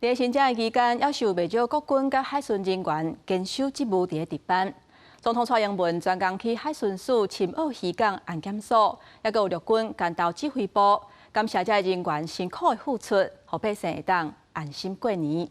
在新政的期间，要受不少国军甲海巡人员坚守职务伫值班。总统蔡英文专工去海巡署深澳渔港安检所，也有陆军干道指挥部，感谢这人员辛苦的付出，让百姓会当安心过年。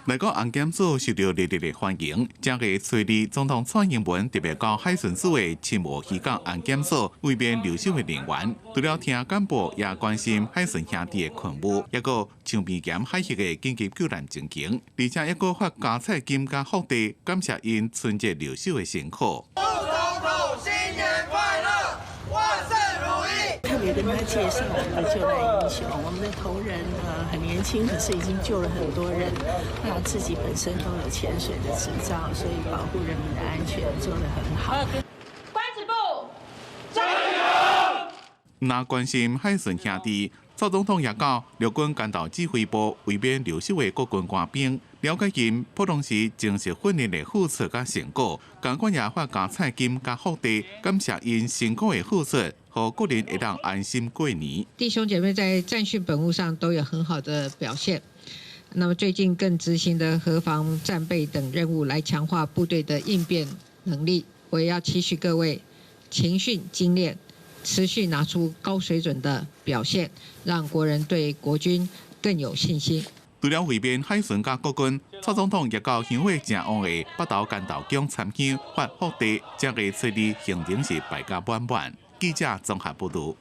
来到安检所受到热烈的欢迎。正月初二，总统蔡英文特别到海巡署的深澳渔港安检所为便留守的人员，除了听干部也关心海巡兄弟的困务，也个唱片检海域的紧急救援情形，而且也个发加菜金加福袋，感谢因春节留守的辛苦。 特别跟他介绍我们的救难英雄，我们的头人很年轻，可是已经救了很多人。那自己本身都有潜水的执照，所以保护人民的安全做得很好。关子部，加油！那关心海巡兄弟，蔡总统也到陆军干道指挥部为免留守的国军官兵，了解因普通时正式训练的付出甲成果。港官也发加菜金加福袋，感谢因辛苦的付出。 和个人会让安心过年。弟兄姐妹在战训本务上都有很好的表现。那么最近更执行的河防战备等任务，来强化部队的应变能力。我也要期许各位勤训精练，持续拿出高水准的表现，让国人对国军更有信心。除了会面海巡甲国军，蔡总统也到乡会正旺的北投干道宫参香发福袋，这个初二行程是百家满满。记者综合报道。